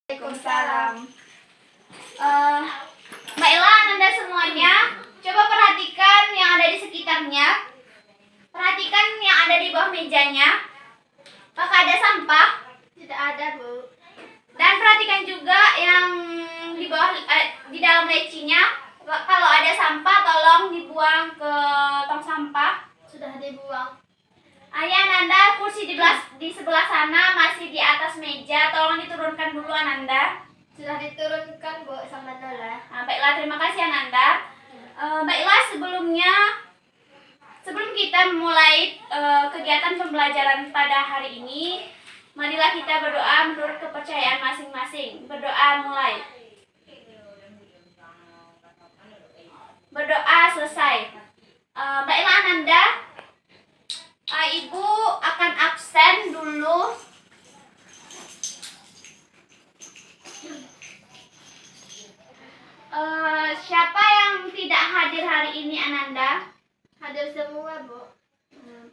Waalaikumsalam. Mbak Ella, Anda semuanya, coba perhatikan yang ada di sekitarnya. Perhatikan yang ada di bawah mejanya. Apakah ada sampah? Tidak ada, Bu. Dan perhatikan juga yang di bawah di dalam lecinya. Kalau ada sampah, tolong dibuang ke tong sampah. Sudah dibuang. Ayah Ananda, kursi di sebelah sana masih di atas meja. Tolong diturunkan dulu Ananda. Sudah diturunkan, Bu, sama Nola. Nah, baiklah, terima kasih Ananda. Baiklah, sebelum kita memulai kegiatan pembelajaran pada hari ini, marilah kita berdoa menurut kepercayaan masing-masing. Berdoa mulai. Berdoa selesai. Baiklah Ananda, Ibu akan absen dulu. Siapa yang tidak hadir hari ini Ananda? Hadir semua, Bu.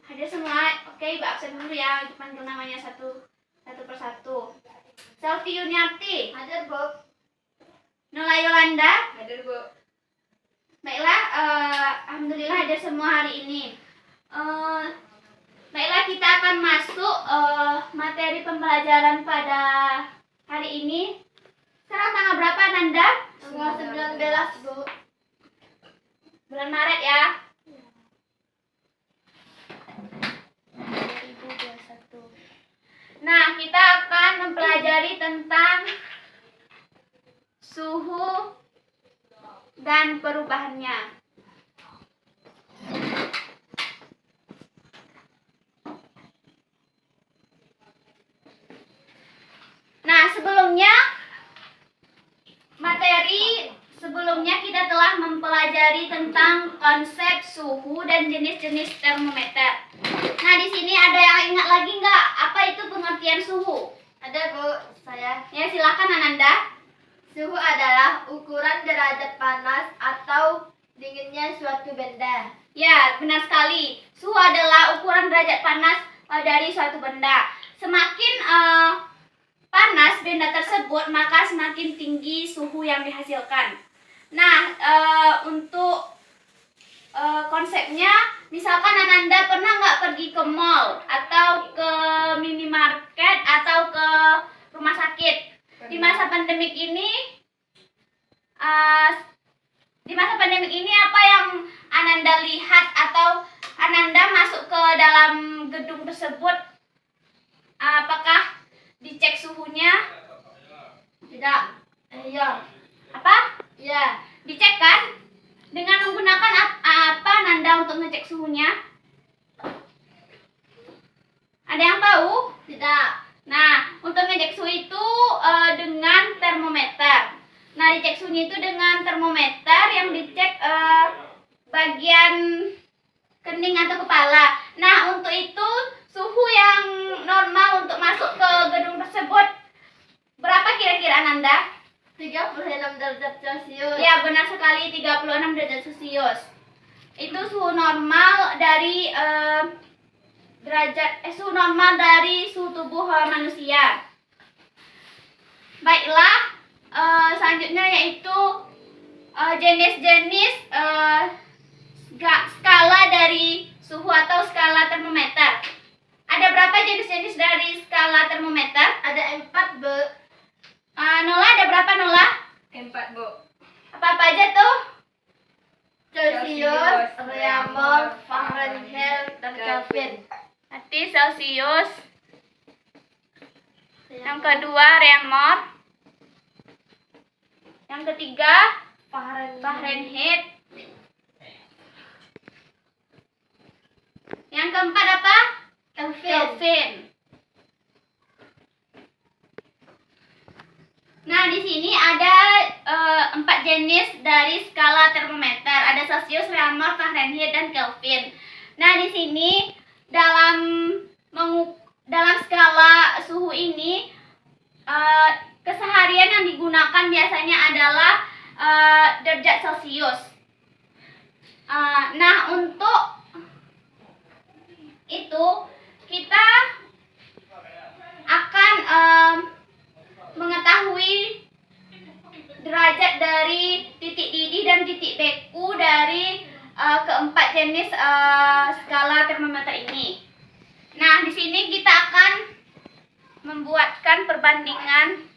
Hadir semua. Oke, Ibu absen dulu ya. Panggil namanya satu persatu. Selfie Yuniarti. Hadir, Bu. Nola Yolanda. Hadir, Bu. Baiklah, alhamdulillah hadir semua hari ini. Baiklah, kita akan masuk materi pembelajaran pada hari ini. Sekarang tanggal berapa Nanda? Tanggal 19, Bu. Bulan Maret ya. 2021. Nah, kita akan mempelajari tentang suhu dan perubahannya. Nah, sebelumnya kita telah mempelajari tentang konsep suhu dan jenis-jenis termometer. Nah, di sini ada yang ingat lagi nggak apa itu pengertian suhu? Ada, Bu. Saya. Ya, silakan Ananda. Suhu adalah ukuran derajat panas atau dinginnya suatu benda. Ya, benar sekali. Suhu adalah ukuran derajat panas dari suatu benda. Semakin panas benda tersebut, maka semakin tinggi suhu yang dihasilkan. Nah, untuk konsepnya, misalkan Ananda pernah nggak pergi ke mall atau ke minimarket atau ke rumah sakit? Di masa pandemik ini, apa yang Ananda lihat atau Ananda masuk ke dalam gedung tersebut? Apakah dicek suhunya? Tidak. Iya. Apa? Iya. Dicek kan? Dengan menggunakan apa Nanda untuk ngecek suhunya? Ada yang tahu? Tidak. Nah, untuk ngecek suhu itu dengan termometer. Nah, dicek suhunya itu dengan termometer yang dicek bagian kening atau kepala. Nah, untuk itu suhu yang normal untuk masuk ke gedung tersebut berapa kira-kira Nanda? 36 derajat Celcius. Ya, benar sekali, 36 derajat Celcius. Itu suhu normal dari suhu normal dari suhu tubuh manusia. Baiklah, selanjutnya yaitu jenis-jenis skala dari suhu atau skala termometer. Ada berapa jenis-jenis dari skala termometer? Ada 4, Bu. Nola, ada berapa Nola? 4, Bu. Apa aja tuh? Celcius, Reaumur, Fahrenheit, dan Kelvin. Nanti Celcius. Yang kedua Reaumur. Yang ketiga Fahrenheit. Yang keempat apa? Kelvin. Nah, di sini ada 4 jenis dari skala termometer. Ada Celcius, Reaumur, Fahrenheit, dan Kelvin. Nah, di sini dalam skala suhu ini keseharian yang digunakan biasanya adalah derajat Celcius. Nah, untuk itu kita akan mengetahui titik beku dari keempat jenis skala termometer ini. Nah, di sini kita akan membuatkan perbandingan.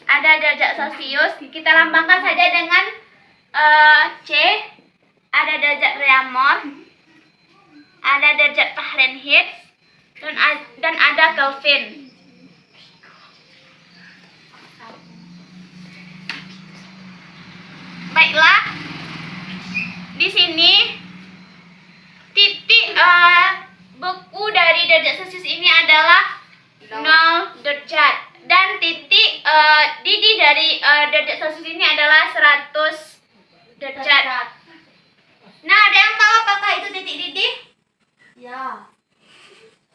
Ada derajat Celcius, kita lambangkan saja dengan C. Ada derajat Reaumur, ada derajat Fahrenheit, dan ada Kelvin. Baiklah, di sini titik beku dari derajat Celcius ini adalah 0 derajat, dan titik didih dari derajat Celcius ini adalah 100 derajat. Nah, ada yang tahu apakah itu titik didih? Ya.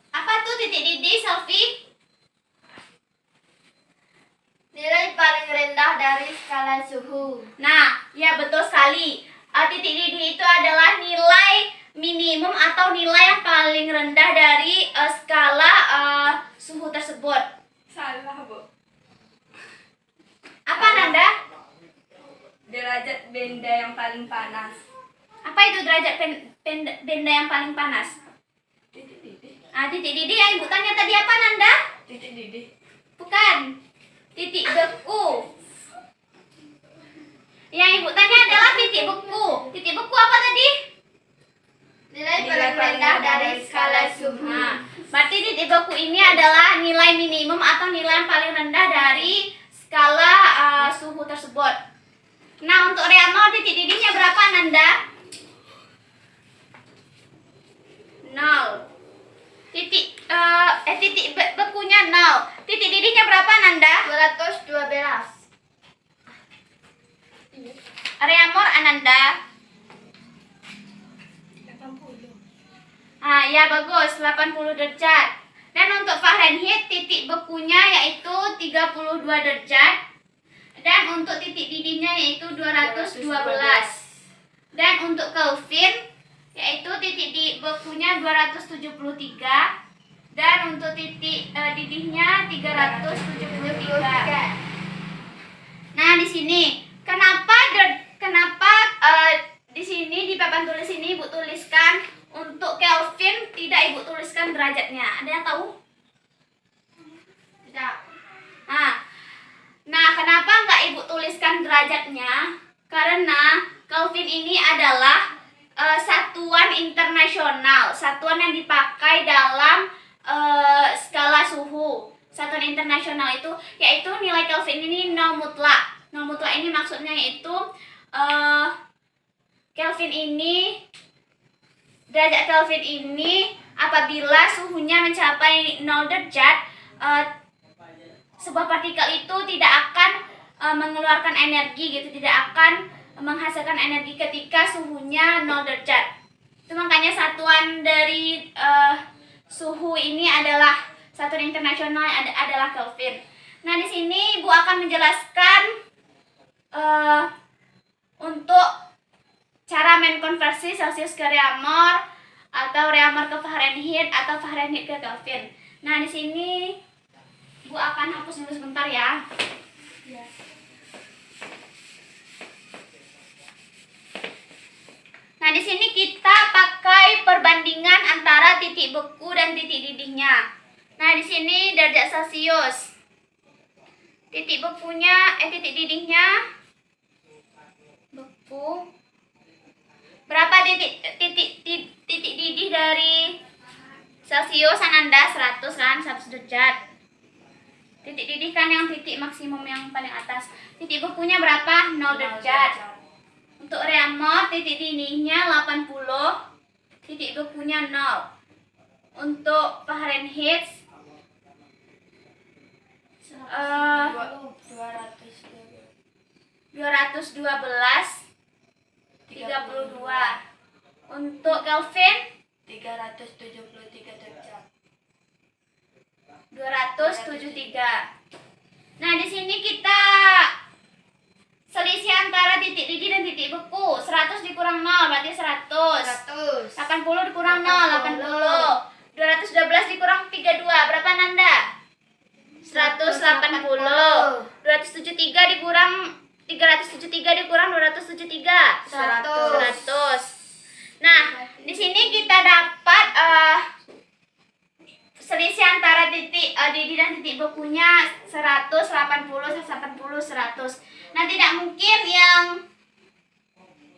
Apa tuh titik didih, Selfie? Nilai paling rendah dari skala suhu. Nah, ya betul sekali. Titik didih itu adalah nilai minimum atau nilai yang paling rendah dari skala suhu tersebut. Salah, Bu. Apa, Nanda? Derajat benda yang paling panas. Apa itu derajat benda yang paling panas? Titik didih. Titik didih yang Ibu tanya tadi apa, Nanda? Titik didih. Bukan. Titik beku. Yang Ibu tanya adalah titik beku. Titik beku apa tadi? Nilai paling rendah dari skala suhu. Nah, berarti titik beku ini adalah nilai minimum atau nilai yang paling rendah dari skala suhu tersebut. Nah, untuk Reaumur titik didihnya berapa, Nanda? 0. Titik bekunya 0. Titik didihnya berapa, Nanda? 212. Reaumur, Ananda. 80. Ya bagus, 80 derajat. Dan untuk Fahrenheit titik bekunya yaitu 32 derajat. Dan untuk titik didihnya yaitu 212. Dan untuk Kelvin yaitu titik bekunya 273. Dan untuk titik didihnya 373. Nah, di sini kenapa di sini di papan tulis ini Ibu tuliskan untuk Kelvin, tidak Ibu tuliskan derajatnya? Ada yang tahu? Tidak. Nah, kenapa nggak Ibu tuliskan derajatnya? Karena Kelvin ini adalah satuan internasional, satuan yang dipakai dalam skala suhu. Satuan internasional itu yaitu nilai Kelvin ini nol mutlak. Nol mutlak ini maksudnya yaitu Kelvin ini, derajat Kelvin ini apabila suhunya mencapai 0 derajat, sebuah partikel itu tidak akan mengeluarkan energi gitu, tidak akan menghasilkan energi ketika suhunya 0 derajat. Itu makanya satuan dari suhu ini adalah satuan internasional adalah Kelvin. Nah, di sini Ibu akan menjelaskan untuk cara menkonversi Celcius ke Reaumur atau Reaumur ke Fahrenheit atau Fahrenheit ke Kelvin. Nah, di sini Bu akan hapus dulu sebentar ya. Nah, di sini kita pakai perbandingan antara titik beku dan titik didihnya. Nah, di sini derajat Celcius. Titik titik didihnya beku. Berapa titik didih dari Celcius, Ananda? 100 kan, 100 derajat. Titik didih kan yang titik maksimum yang paling atas. Titik bekunya berapa? 0 derajat. Untuk Reaumur titik didihnya 80, titik bekunya 0. Untuk Fahrenheit 212, 32. Untuk Kelvin 373 derajat. 273. Nah, di sini kita selisih antara titik didih dan titik beku. 100 dikurang 0 berarti 100. 80 dikurang 0, 80. 212 dikurang 32 berapa, Nanda? 180. 273 dikurang 100. Nah, di sini kita dapat selisih antara titik didi dan titik bekunya 100, 80, 100. Nah, tidak mungkin yang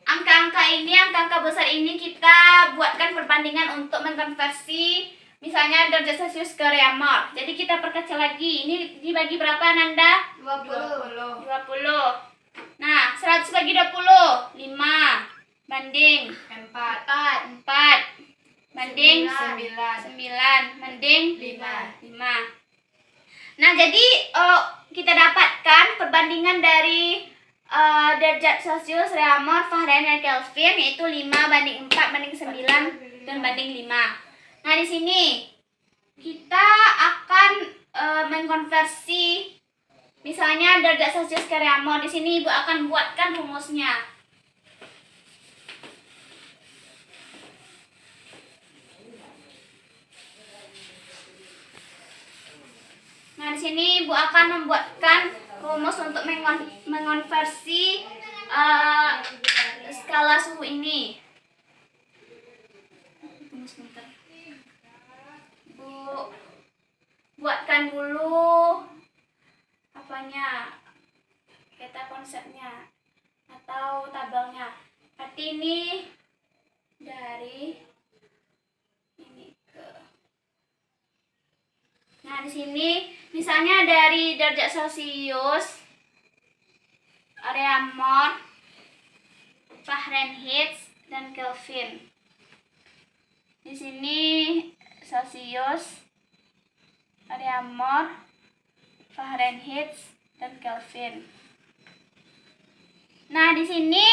angka-angka besar ini kita buatkan perbandingan untuk mengkonversi misalnya derajat Celcius ke reamer. Jadi kita perkecil lagi. Ini dibagi berapa, Nanda? 20. 20. Nah, 100 bagi 20, 5 banding 4 banding 9 banding 5. Nah, jadi kita dapatkan perbandingan dari derajat Celcius, reamer, Fahrenheit, Kelvin yaitu 5 banding 4 banding 9 dan banding 5. Nah, di sini kita akan mengkonversi misalnya derajat Celcius ke reamer. Di sini Ibu akan buatkan rumusnya. Nah, di sini Ibu akan membuatkan rumus untuk mengonversi skala suhu ini. Tunggu sebentar. Bu, buatkan dulu apanya, peta konsepnya atau tabelnya. Berarti ini dari ini ke. Nah, di sini misalnya dari derajat Celcius, reamer, Fahrenheit dan Kelvin. Di sini Celcius, reamer, Fahrenheit dan Kelvin. Nah, di sini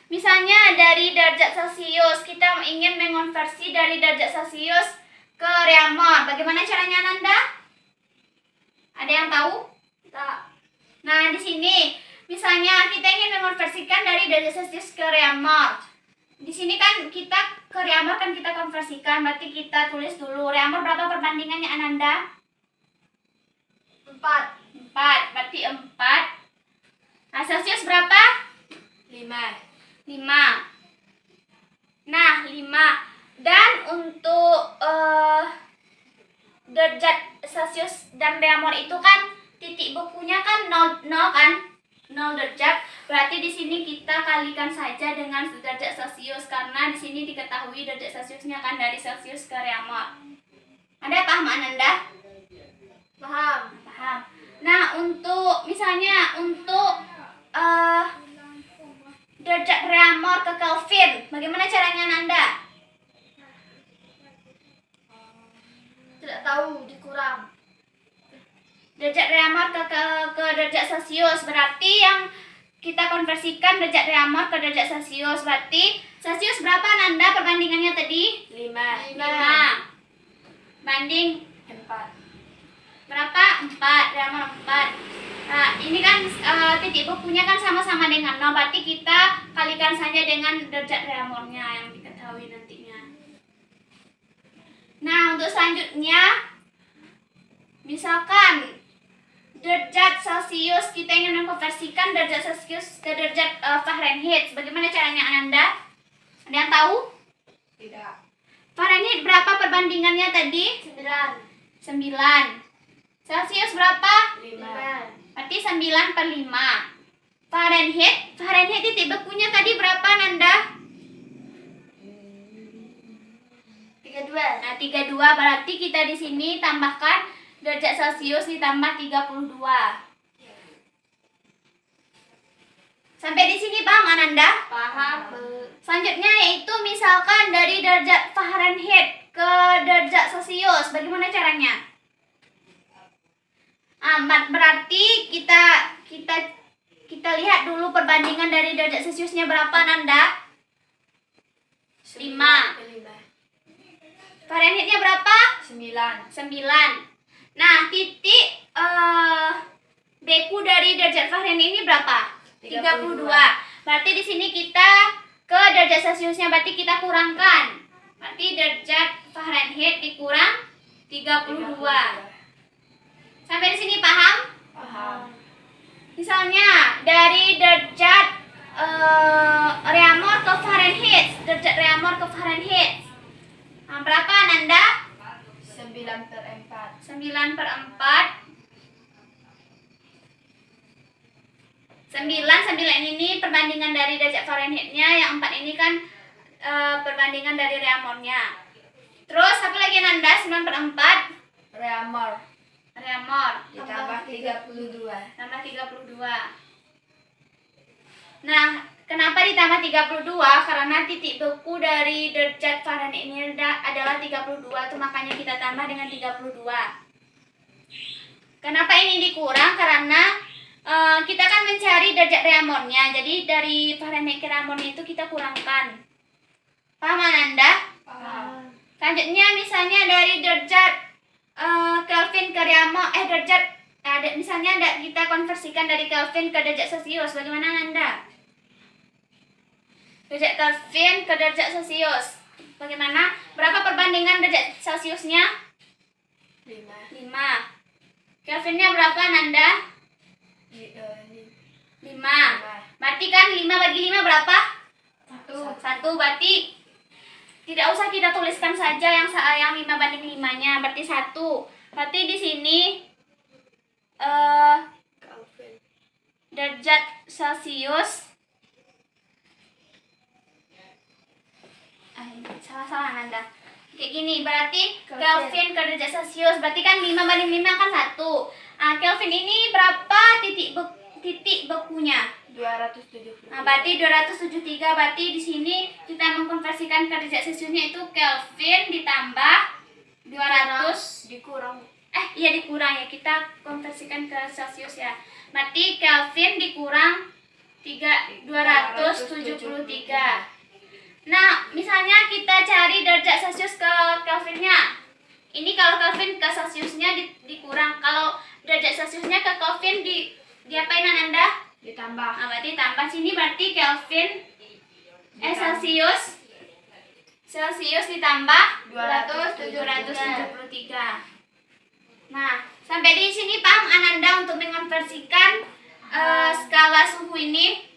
misalnya dari derajat Celcius kita ingin mengonversi dari derajat Celcius ke reamer. Bagaimana caranya, Nanda? Ada yang tahu? Nah, di sini misalnya kita ingin mengonversikan dari derajat Celcius ke reamer. Di sini kan kita ke reamer kan kita konversikan, berarti kita tulis dulu reamer berapa perbandingannya, Ananda? 4. 4, berarti 4. Nah, Celcius berapa? 5. Nah, 5. Dan untuk derajat Celcius dan reamer itu kan titik bekunya kan 0 kan? 0 derajat. Berarti di sini kita kalikan saja dengan derajat Celcius karena di sini diketahui derajat Celciusnya kan dari Celcius ke reamer. Ada paham, Ananda? Paham. Nah, untuk misalnya untuk derajat reamer ke Kelvin, bagaimana caranya, Nanda? Tidak tahu, dikurang. Derajat reamer ke derajat Celcius, berarti yang kita konversikan derajat reamer ke derajat Celcius. Berarti Celcius berapa, Nanda, perbandingannya tadi? 5 banding 4. berapa? 4, reamer 4. Nah, ini kan titik bekunya kan sama-sama dengan 0, berarti kita kalikan saja dengan derajat reamernya yang diketahui nantinya. Nah, untuk selanjutnya misalkan derajat Celcius kita ingin mengkonversikan derajat Celcius ke derajat Fahrenheit. Bagaimana caranya, Ananda? Ada yang tahu? Tidak. Fahrenheit berapa perbandingannya tadi? 9. Celcius berapa? 5. Berarti 9/5. Fahrenheit titik bekunya tadi berapa, Nanda? 32. Nah, 32 berarti kita di sini tambahkan derajat Celcius ditambah 32. Sampai di sini paham, Ananda? Paham. Selanjutnya yaitu misalkan dari derajat Fahrenheit ke derajat Celcius, bagaimana caranya? Berarti kita lihat dulu perbandingan dari derajat Celciusnya berapa, Nanda? 5. Fahrenheitnya berapa? 9. Nah, titik beku dari derajat Fahrenheit ini berapa? 32. Berarti di sini kita ke derajat Celciusnya, berarti kita kurangkan. Berarti derajat Fahrenheit dikurang 32. Sampai di sini paham? Paham. Misalnya dari derajat Reaumur ke Fahrenheit. Derajat Reaumur ke Fahrenheit. Nah, berapa Ananda? 9/4. 9/4. 9 ini perbandingan dari derajat Fahrenheit-nya, yang 4 ini kan perbandingan dari Reaumurnya. Terus apa lagi Nanda? 9/4 Reaumur Reaumur ditambah 32. tambah 32. Nah, kenapa ditambah 32? Karena titik beku dari derajat Fahrenheit ini adalah 32, itu makanya kita tambah dengan 32. Kenapa ini dikurang? Karena kita kan mencari derajat Reaumurnya, jadi dari Fahrenheit ke Reaumurnya itu kita kurangkan. Paham Ananda? Paham. Selanjutnya misalnya dari derajat Kelvin ke Reaumur, misalnya kita konversikan dari Kelvin ke derajat Celcius. Bagaimana Ananda? Derajat Kelvin ke derajat Celcius. Bagaimana? Berapa perbandingan derajat Celciusnya? 5. Kelvinnya berapa Nanda? 5. Berarti kan 5 bagi 5 berapa? 1. Berarti tidak usah kita tuliskan saja yang 5/5-nya, berarti 1. Berarti di sini derajat Celcius salah Nanda. Kayak gini, berarti Kelvin ke derajat Celcius, berarti kan 5/5 kan 1. Kelvin ini berapa titik bekunya? 273. Nah, berarti 273. Berarti di sini kita mengkonversikan ke derajat Celciusnya itu Kelvin ditambah 200 dikurang dikurang ya. Kita konversikan ke Celcius ya. Berarti Kelvin dikurang 273. Nah, misalnya kita cari derajat Celcius ke Kelvinnya. Ini kalau Kelvin ke Celciusnya dikurang. Kalau derajat Celciusnya ke Kelvin diapain Ananda? ditambah. Nah, berarti tambah sini, berarti Kelvin Celcius ditambah 273. Nah, sampai di sini paham Ananda untuk mengonversikan skala suhu ini?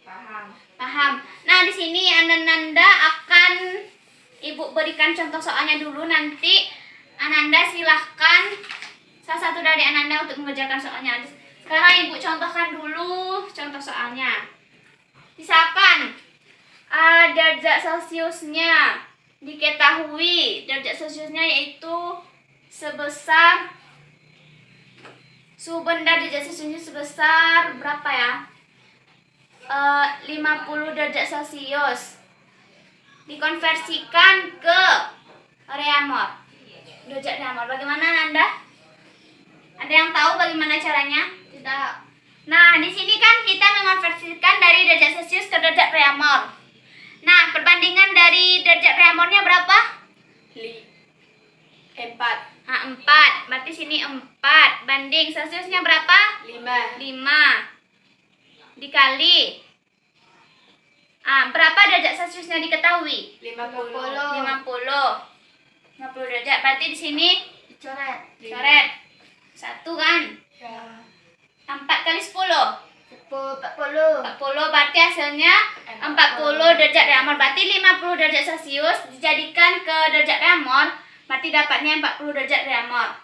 Paham. Nah, di sini Ananda akan Ibu berikan contoh soalnya dulu, nanti Ananda silahkan salah satu dari Ananda untuk mengerjakan soalnya. Sekarang Ibu contohkan dulu contoh soalnya. Misalkan derajat Celciusnya diketahui, derajat Celciusnya yaitu sebesar suhu benda derajat Celciusnya sebesar berapa ya? 50 derajat Celcius. Dikonversikan ke Reaumur. Derajat Reaumur. Bagaimana Anda? Ada yang tahu bagaimana caranya? Tidak. Nah, di sini kan kita mengonversikan dari derajat Celcius ke derajat Reaumur. Nah, perbandingan dari derajat Reaumurnya berapa? 4. Nah, 4. Berarti sini 4 banding Celciusnya berapa? 5. Dikali berapa derajat Celciusnya diketahui? 50 derajat. Berarti di sini Coret. 1 kan? 4 kali 10 40. Berarti hasilnya 40 derajat Reaumur. Berarti 50 derajat Celcius dijadikan ke derajat Reaumur, berarti dapatnya 40 derajat Reaumur.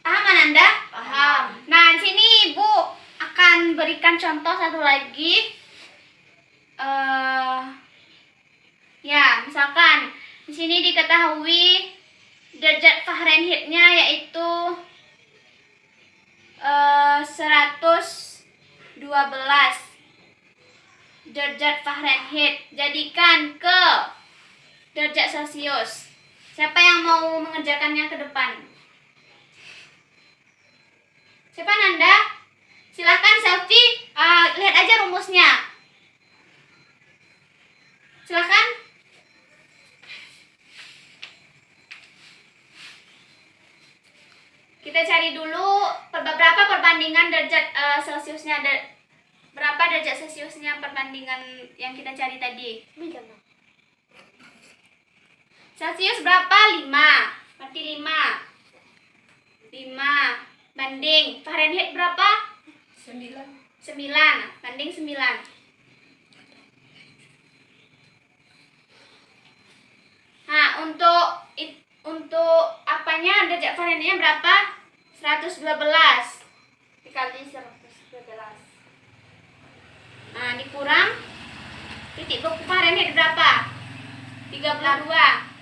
Paham Ananda? Paham. Nah, di sini Ibu akan berikan contoh satu lagi. Ya, misalkan di sini diketahui derajat Fahrenheit-nya yaitu 112 derajat Fahrenheit. Jadikan ke derajat Celcius. Siapa yang mau mengerjakannya ke depan? Siapa Nanda? Silahkan Selfie, lihat aja rumusnya. Silahkan. Kita cari dulu berapa perbandingan derajat Celciusnya. Berapa derajat Celciusnya perbandingan yang kita cari tadi? Celcius berapa? 5. Berarti 5 banding Fahrenheit berapa? 9. 9 banding 9. untuk apanya derajat Fahrenheitnya berapa? 112 Dikali 112. nah dikurang titik beku Fahrenheit berapa? 32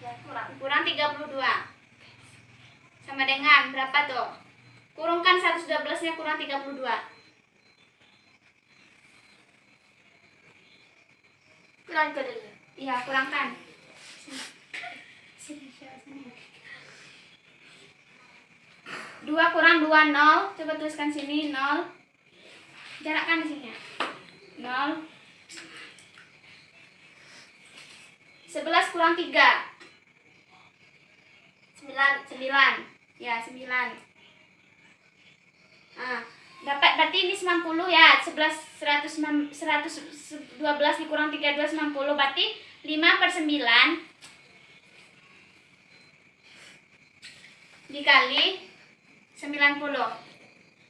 Ya, kurang. kurang 32 sama dengan berapa tuh? Kurungkan 112 nya kurang 32. Kurang ke dulu. Iya, kurangkan. Dua kurang 2 0. Coba tuliskan sini 0. Jarakkan di sini. 0. 11 kurang 3. 9. Ya, 9. Dapat berarti ini 90 ya. 112 dikurang 32 90 berarti 5/9 dikali 90.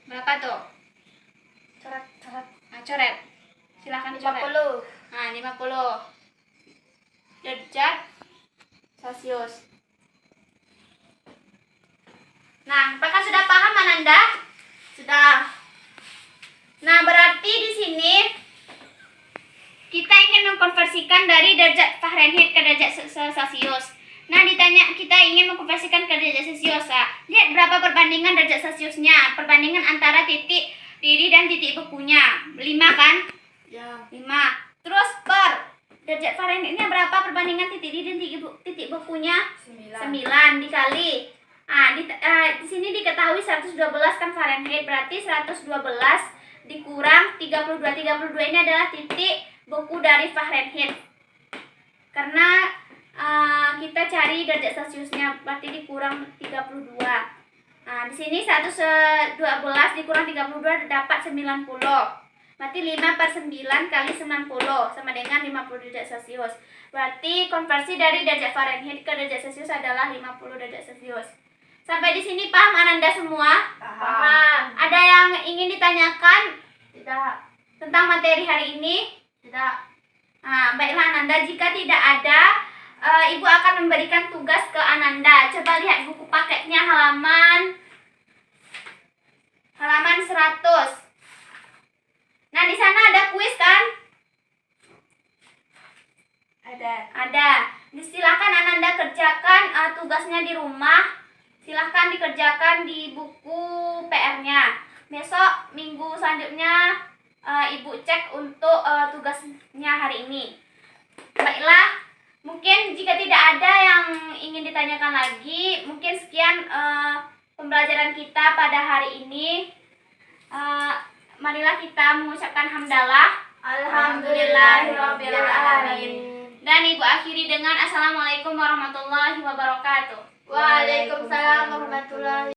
Berapa tuh? Coret. Nah, coret. Silakan coret. 50. Nah, 50 derajat Celcius. Nah, apakah sudah paham Ananda? Sudah. Nah, berarti di sini kita ingin mengkonversikan dari derajat Fahrenheit ke derajat Celcius. Nah, kita ingin mengkonversikan ke derajat Celcius. Lihat berapa perbandingan derajat Celciusnya. Perbandingan antara titik didih dan titik bekunya. 5 kan? Ya. 5. Terus per derajat Fahrenheitnya berapa perbandingan titik didih dan titik bekunya? 9 dikali. Di sini diketahui 112 kan Fahrenheit, berarti 112 dikurang 32. 32 ini adalah titik beku dari Fahrenheit. Karena kita cari derajat Celciusnya, berarti dikurang 32. Nah, di sini 112 dikurang 32 dapat 90. Berarti 5/9 kali 90 sama dengan 50 derajat Celcius. Berarti konversi dari derajat Fahrenheit ke derajat Celcius adalah 50 derajat Celcius. Sampai di sini paham Ananda semua? Paham. Ada yang ingin ditanyakan Tidak. tentang materi hari ini? Tidak. Nah, baiklah Ananda, jika tidak ada, Ibu akan memberikan tugas ke Ananda. Coba lihat buku paketnya halaman 100. Nah, di sana ada kuis kan? Ada. Silakan Ananda kerjakan tugasnya di rumah. Silahkan dikerjakan di buku PR-nya. Besok minggu selanjutnya Ibu cek untuk tugasnya hari ini. Baiklah, mungkin jika tidak ada yang ingin ditanyakan lagi, mungkin sekian pembelajaran kita pada hari ini. Marilah kita mengucapkan hamdalah. Alhamdulillahirabbil alamin. Dan Ibu akhiri dengan Assalamualaikum warahmatullahi wabarakatuh. Waalaikumsalam warahmatullahi